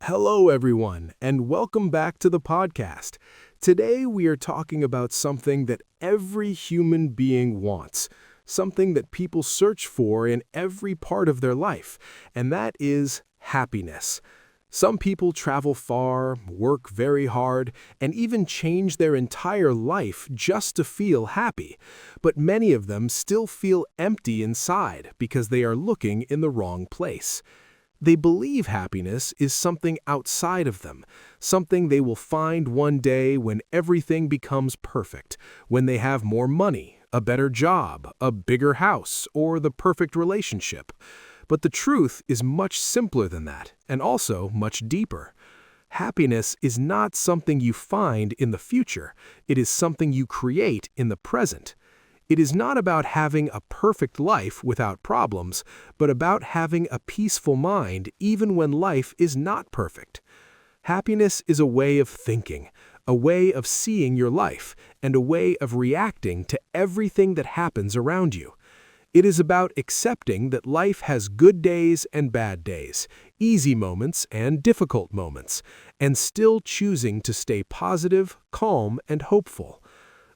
Hello, everyone, and welcome back to the podcast. Today, we are talking about something that every human being wants, something that people search for in every part of their life, and that is happiness. Some people travel far, work very hard, and even change their entire life just to feel happy. But many of them still feel empty inside because they are looking in the wrong place. They believe happiness is something outside of them, something they will find one day when everything becomes perfect, when they have more money, a better job, a bigger house, or the perfect relationship. But the truth is much simpler than that, and also much deeper. Happiness is not something you find in the future, it is something you create in the present. It is not about having a perfect life without problems, but about having a peaceful mind even when life is not perfect. Happiness is a way of thinking, a way of seeing your life, and a way of reacting to everything that happens around you. It is about accepting that life has good days and bad days, easy moments and difficult moments, and still choosing to stay positive, calm, and hopeful.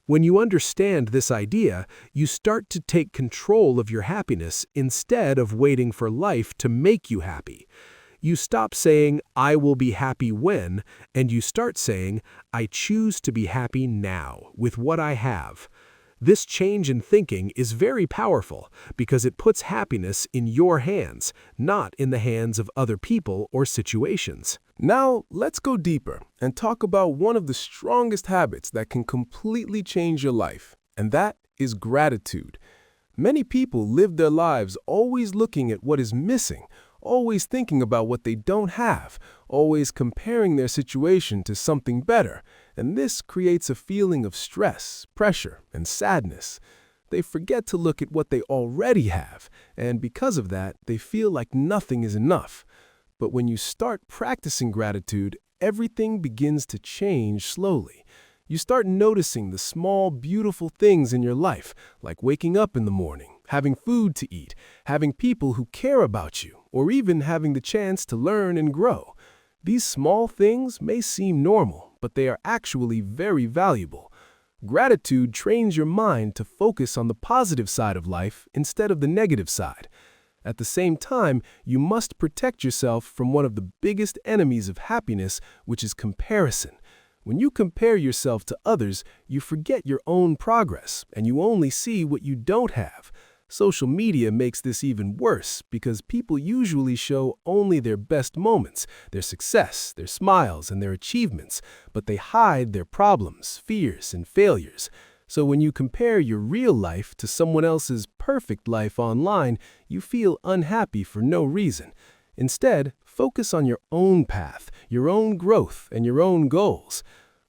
When you understand this idea, you start to take control of your happiness instead of waiting for life to make you happy. You stop saying, "I will be happy when," and you start saying, "I choose to be happy now with what I have." This change in thinking is very powerful because it puts happiness in your hands, not in the hands of other people or situations. Now, let's go deeper and talk about one of the strongest habits that can completely change your life, and that is gratitude. Many people live their lives always looking at what is missing, always thinking about what they don't have, always comparing their situation to something better, and this creates a feeling of stress, pressure, and sadness. They forget to look at what they already have, and because of that, they feel like nothing is enough. But when you start practicing gratitude, everything begins to change slowly. You start noticing the small, beautiful things in your life, like waking up in the morning, having food to eat, having people who care about you, or even having the chance to learn and grow. These small things may seem normal, but they are actually very valuable. Gratitude trains your mind to focus on the positive side of life instead of the negative side. At the same time, you must protect yourself from one of the biggest enemies of happiness, which is comparison. When you compare yourself to others, you forget your own progress, and you only see what you don't have. Social media makes this even worse because people usually show only their best moments, their success, their smiles, and their achievements, but they hide their problems, fears, and failures. So when you compare your real life to someone else's perfect life online, you feel unhappy for no reason. Instead, focus on your own path, your own growth, and your own goals.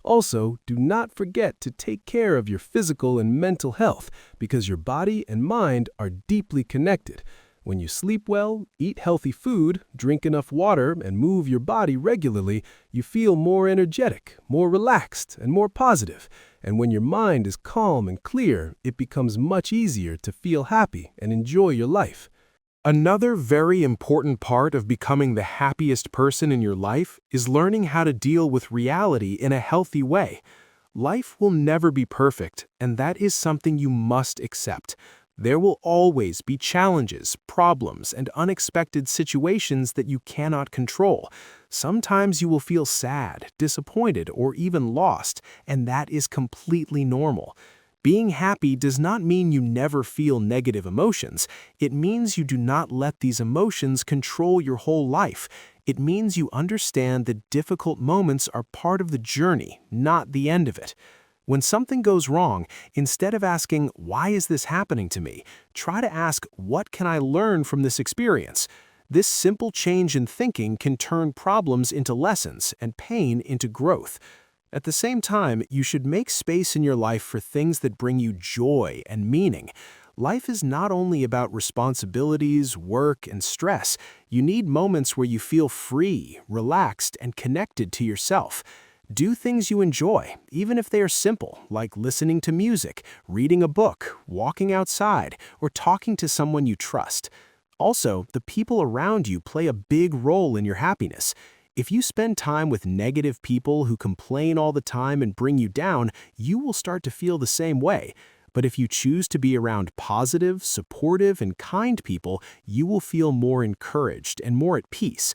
Also, do not forget to take care of your physical and mental health because your body and mind are deeply connected. When you sleep well, eat healthy food, drink enough water, and move your body regularly, you feel more energetic, more relaxed, and more positive. And when your mind is calm and clear, it becomes much easier to feel happy and enjoy your life. Another very important part of becoming the happiest person in your life is learning how to deal with reality in a healthy way. Life will never be perfect, and that is something you must accept. There will always be challenges, problems, and unexpected situations that you cannot control. Sometimes you will feel sad, disappointed, or even lost, and that is completely normal. Being happy does not mean you never feel negative emotions. It means you do not let these emotions control your whole life. It means you understand that difficult moments are part of the journey, not the end of it. When something goes wrong, instead of asking, "Why is this happening to me?" try to ask, "What can I learn from this experience?" This simple change in thinking can turn problems into lessons and pain into growth. At the same time, you should make space in your life for things that bring you joy and meaning. Life is not only about responsibilities, work, and stress. You need moments where you feel free, relaxed, and connected to yourself. Do things you enjoy, even if they are simple, like listening to music, reading a book, walking outside, or talking to someone you trust. Also, the people around you play a big role in your happiness. If you spend time with negative people who complain all the time and bring you down, you will start to feel the same way. But if you choose to be around positive, supportive, and kind people, you will feel more encouraged and more at peace.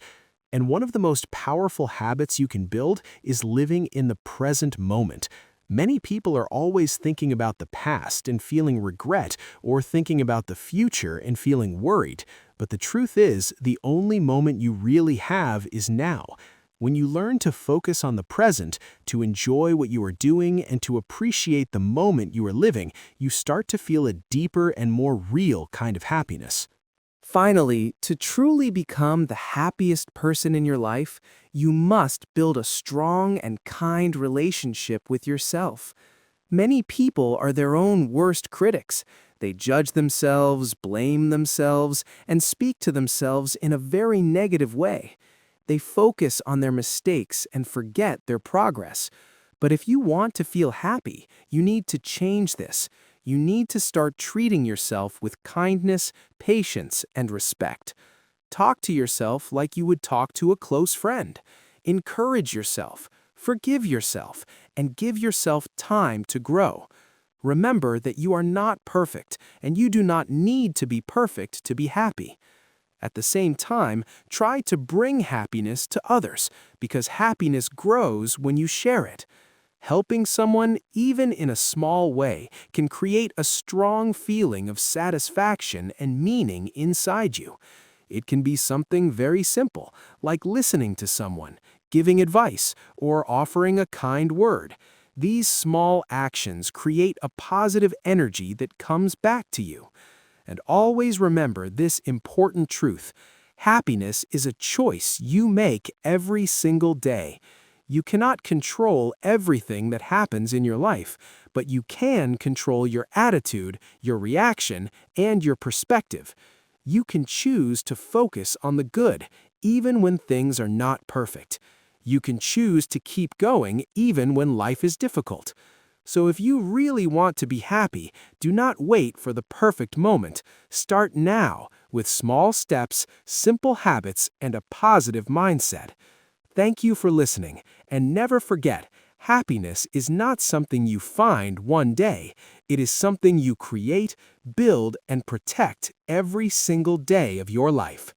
And one of the most powerful habits you can build is living in the present moment. Many people are always thinking about the past and feeling regret, or thinking about the future and feeling worried. But the truth is, the only moment you really have is now. When you learn to focus on the present, to enjoy what you are doing, and to appreciate the moment you are living, you start to feel a deeper and more real kind of happiness. Finally, to truly become the happiest person in your life, you must build a strong and kind relationship with yourself. Many people are their own worst critics. They judge themselves, blame themselves, and speak to themselves in a very negative way. They focus on their mistakes and forget their progress. But if you want to feel happy, you need to change this. You need to start treating yourself with kindness, patience, and respect. Talk to yourself like you would talk to a close friend. Encourage yourself, forgive yourself, and give yourself time to grow. Remember that you are not perfect, and you do not need to be perfect to be happy. At the same time, try to bring happiness to others, because happiness grows when you share it. Helping someone, even in a small way, can create a strong feeling of satisfaction and meaning inside you. It can be something very simple, like listening to someone, giving advice, or offering a kind word. These small actions create a positive energy that comes back to you. And always remember this important truth: happiness is a choice you make every single day. You cannot control everything that happens in your life, but you can control your attitude, your reaction, and your perspective. You can choose to focus on the good, even when things are not perfect. You can choose to keep going even when life is difficult. So if you really want to be happy, do not wait for the perfect moment. Start now with small steps, simple habits, and a positive mindset. Thank you for listening, and never forget, happiness is not something you find one day. It is something you create, build, and protect every single day of your life.